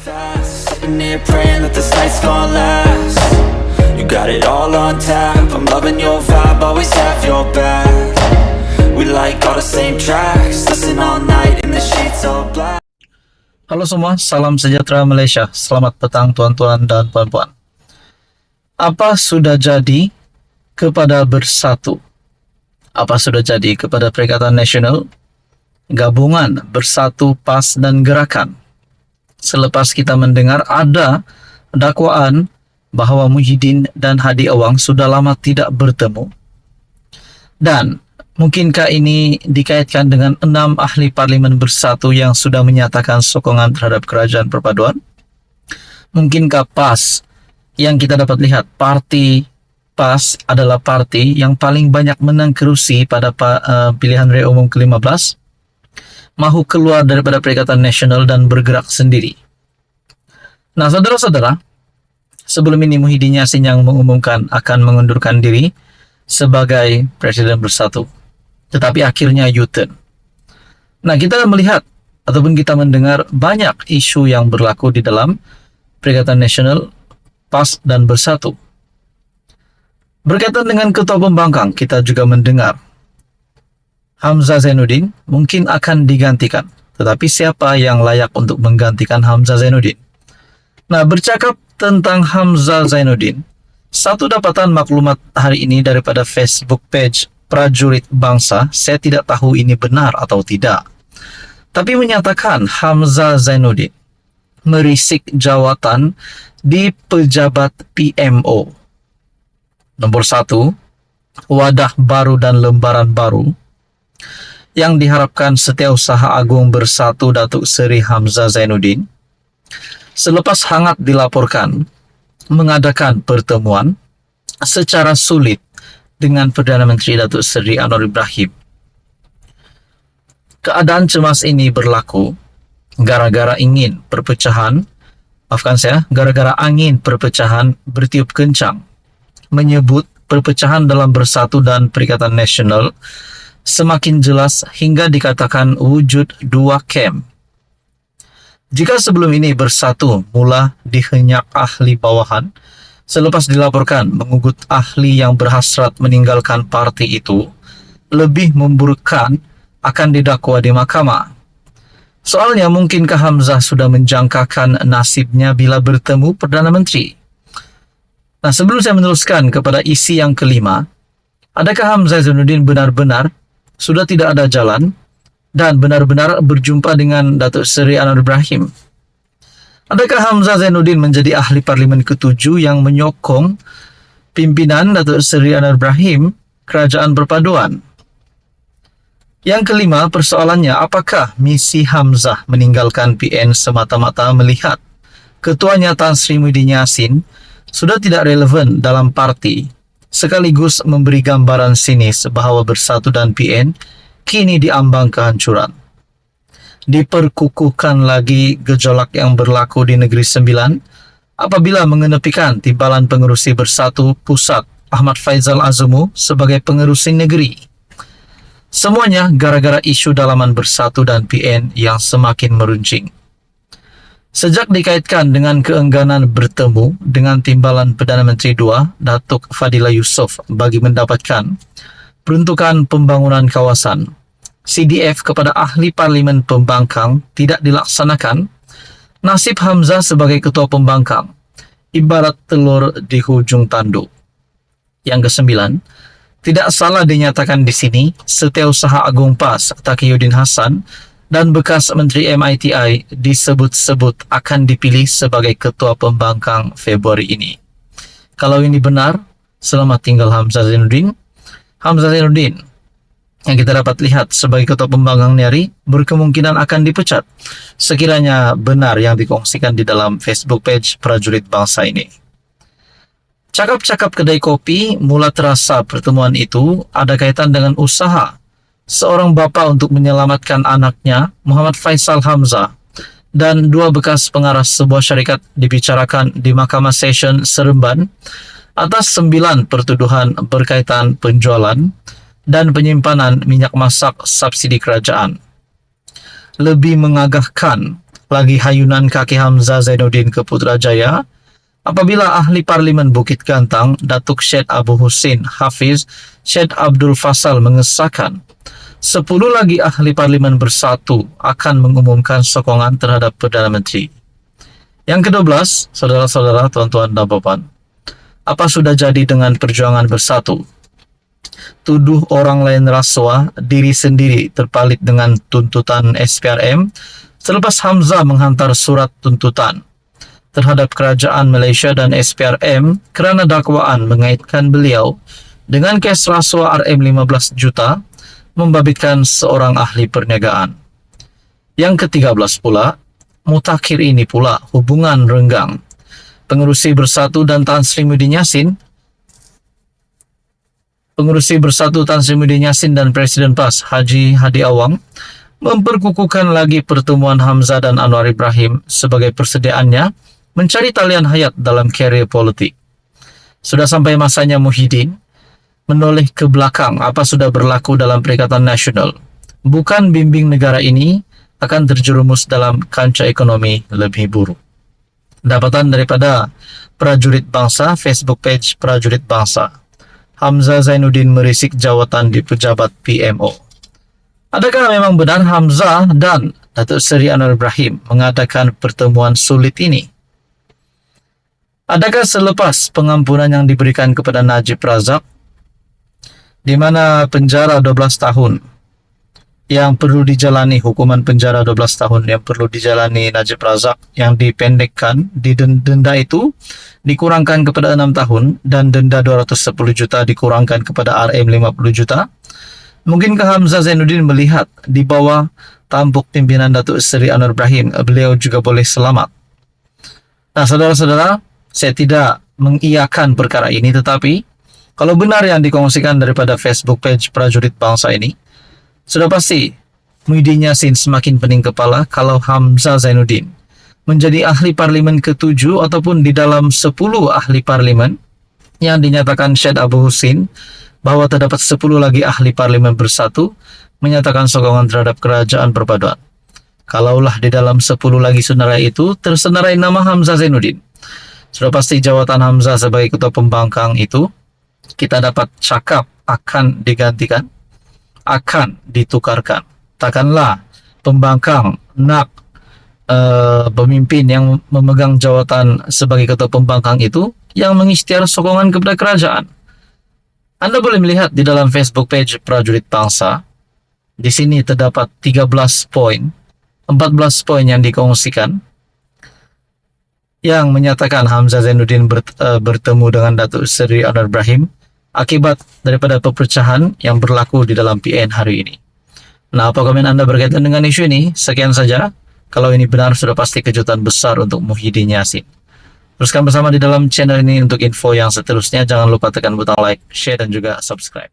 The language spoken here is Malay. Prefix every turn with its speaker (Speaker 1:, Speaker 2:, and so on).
Speaker 1: fast, sitting here praying that this night's gonna last. You got it all on tap, I'm loving your vibe, always have your back. We like all the same tracks, listen all night in the sheets all black.
Speaker 2: Halo semua, salam sejahtera Malaysia. Selamat petang tuan-tuan dan puan-puan. Apa sudah jadi kepada Bersatu? Apa sudah jadi kepada Perikatan Nasional? Gabungan Bersatu, PAS dan Gerakan. Selepas kita mendengar ada dakwaan bahawa Muhyiddin dan Hadi Awang sudah lama tidak bertemu. Dan mungkinkah ini dikaitkan dengan 6 ahli parlimen Bersatu yang sudah menyatakan sokongan terhadap kerajaan perpaduan? Mungkinkah PAS yang kita dapat lihat, parti PAS adalah parti yang paling banyak menang kerusi pada pilihan raya umum ke-15, mahu keluar daripada Perikatan Nasional dan bergerak sendiri. Nah, saudara-saudara, sebelum ini Muhyiddin Yassin yang mengumumkan akan mengundurkan diri sebagai Presiden Bersatu. Tetapi akhirnya U-turn. Nah, kita melihat ataupun kita mendengar banyak isu yang berlaku di dalam Perikatan Nasional, PAS dan Bersatu. Berkaitan dengan Ketua Pembangkang, kita juga mendengar Hamzah Zainuddin mungkin akan digantikan. Tetapi siapa yang layak untuk menggantikan Hamzah Zainuddin? Nah, bercakap tentang Hamzah Zainuddin, satu dapatan maklumat hari ini daripada Facebook page Prajurit Bangsa, saya tidak tahu ini benar atau tidak, tapi menyatakan Hamzah Zainuddin merisik jawatan di pejabat PMO. Nomor 1, wadah baru dan lembaran baru yang diharapkan Setiausaha Agung Bersatu Datuk Seri Hamzah Zainuddin selepas hangat dilaporkan mengadakan pertemuan secara sulit dengan Perdana Menteri Datuk Seri Anwar Ibrahim. Keadaan cemas ini berlaku gara-gara angin perpecahan bertiup kencang, menyebut perpecahan dalam Bersatu dan Perikatan Nasional semakin jelas hingga dikatakan wujud dua kem. Jika sebelum ini Bersatu mula dihenyak ahli bawahan, selepas dilaporkan mengugut ahli yang berhasrat meninggalkan parti itu, lebih memburukkan akan didakwa di mahkamah. Soalnya mungkinkah Hamzah sudah menjangkakan nasibnya bila bertemu Perdana Menteri? Nah, sebelum saya meneruskan kepada isi yang kelima, adakah Hamzah Zainuddin benar-benar sudah tidak ada jalan dan benar-benar berjumpa dengan Datuk Seri Anwar Ibrahim? Adakah Hamzah Zainuddin menjadi ahli parlimen ke-7 yang menyokong pimpinan Datuk Seri Anwar Ibrahim Kerajaan Perpaduan? Yang kelima, persoalannya, apakah misi Hamzah meninggalkan PN semata-mata melihat ketuanya Tan Sri Muhyiddin Yassin sudah tidak relevan dalam parti, sekaligus memberi gambaran sinis bahawa Bersatu dan PN kini diambang kehancuran. Diperkukuhkan lagi gejolak yang berlaku di Negeri Sembilan apabila mengenepikan timbalan pengerusi Bersatu Pusat Ahmad Faizal Azumu sebagai pengerusi negeri. Semuanya gara-gara isu dalaman Bersatu dan PN yang semakin meruncing. Sejak dikaitkan dengan keengganan bertemu dengan timbalan Perdana Menteri II, Datuk Fadillah Yusof, bagi mendapatkan peruntukan pembangunan kawasan, CDF kepada ahli parlimen pembangkang tidak dilaksanakan, nasib Hamzah sebagai ketua pembangkang ibarat telur di hujung tanduk. Yang kesembilan, tidak salah dinyatakan di sini Setiausaha Agung PAS Taqiyuddin Hassan dan bekas Menteri MITI disebut-sebut akan dipilih sebagai ketua pembangkang Februari ini. Kalau ini benar, selamat tinggal Hamzah Zainuddin. Hamzah Zainuddin yang kita dapat lihat sebagai ketua pembangkang NERI berkemungkinan akan dipecat sekiranya benar yang dikongsikan di dalam Facebook page Prajurit Bangsa ini. Cakap-cakap kedai kopi mula terasa pertemuan itu ada kaitan dengan usaha seorang bapa untuk menyelamatkan anaknya Muhammad Faisal Hamzah dan dua bekas pengaras sebuah syarikat dibicarakan di Mahkamah Session Seremban atas 9 pertuduhan berkaitan penjualan dan penyimpanan minyak masak subsidi kerajaan. Lebih mengagahkan lagi hayunan kaki Hamzah Zainuddin ke Putrajaya apabila ahli Parlimen Bukit Gantang, Datuk Syed Abu Hussein Hafiz Syed Abdul Fasal mengesahkan 10 lagi ahli Parlimen bersatu akan mengumumkan sokongan terhadap Perdana Menteri. Yang ke-12, saudara-saudara, tuan-tuan dan puan, apa sudah jadi dengan perjuangan bersatu? Tuduh orang lain rasuah, diri sendiri terpalit dengan tuntutan SPRM selepas Hamzah menghantar surat tuntutan terhadap kerajaan Malaysia dan SPRM kerana dakwaan mengaitkan beliau dengan kes rasuah RM15 juta membabitkan seorang ahli perniagaan. Yang ke-13 pula, mutakhir ini pula hubungan renggang. Pengerusi Bersatu dan Tan Sri Muhyiddin Yassin dan Presiden PAS Haji Hadi Awang memperkukuhkan lagi pertemuan Hamzah dan Anwar Ibrahim sebagai persediaannya mencari talian hayat dalam karier politik. Sudah sampai masanya Muhyiddin menoleh ke belakang apa sudah berlaku dalam Perikatan Nasional. Bukan bimbing negara ini akan terjerumus dalam kancah ekonomi lebih buruk. Dapatan daripada Prajurit Bangsa, Facebook page Prajurit Bangsa. Hamzah Zainuddin merisik jawatan di pejabat PMO. Adakah memang benar Hamzah dan Datuk Seri Anwar Ibrahim mengadakan pertemuan sulit ini? Adakah selepas pengampunan yang diberikan kepada Najib Razak, di mana penjara 12 tahun yang perlu dijalani, hukuman penjara 12 tahun yang perlu dijalani Najib Razak yang dipendekkan, denda itu dikurangkan kepada 6 tahun dan denda 210 juta dikurangkan kepada RM50 juta. Mungkinkah Hamzah Zainuddin melihat di bawah tampuk pimpinan Datuk Seri Anwar Ibrahim, beliau juga boleh selamat? Nah, saudara-saudara, saya tidak mengiyakan perkara ini, tetapi kalau benar yang dikongsikan daripada Facebook page Prajurit Bangsa ini, sudah pasti Muhyiddin Yassin semakin pening kepala kalau Hamzah Zainuddin menjadi ahli parlimen ke-7 ataupun di dalam 10 ahli parlimen yang dinyatakan Syed Abu Hussein bahwa terdapat 10 lagi ahli parlimen bersatu menyatakan sokongan terhadap kerajaan perpaduan. Kalaulah di dalam 10 lagi senarai itu tersenarai nama Hamzah Zainuddin, sudah pasti jawatan Hamzah sebagai ketua pembangkang itu kita dapat cakap akan digantikan, akan ditukarkan. Takkanlah pembangkang nak pemimpin yang memegang jawatan sebagai ketua pembangkang itu yang mengisytiharkan sokongan kepada kerajaan. Anda boleh melihat di dalam Facebook page Prajurit Bangsa, di sini terdapat 13 poin, 14 poin yang dikongsikan yang menyatakan Hamzah Zainuddin bertemu dengan Datuk Seri Anwar Ibrahim akibat daripada perpecahan yang berlaku di dalam PN hari ini. Nah, apa komen Anda berkaitan dengan isu ini? Sekian saja. Kalau ini benar, sudah pasti kejutan besar untuk Muhyiddin Yassin. Teruskan bersama di dalam channel ini untuk info yang seterusnya. Jangan lupa tekan butang like, share, dan juga subscribe.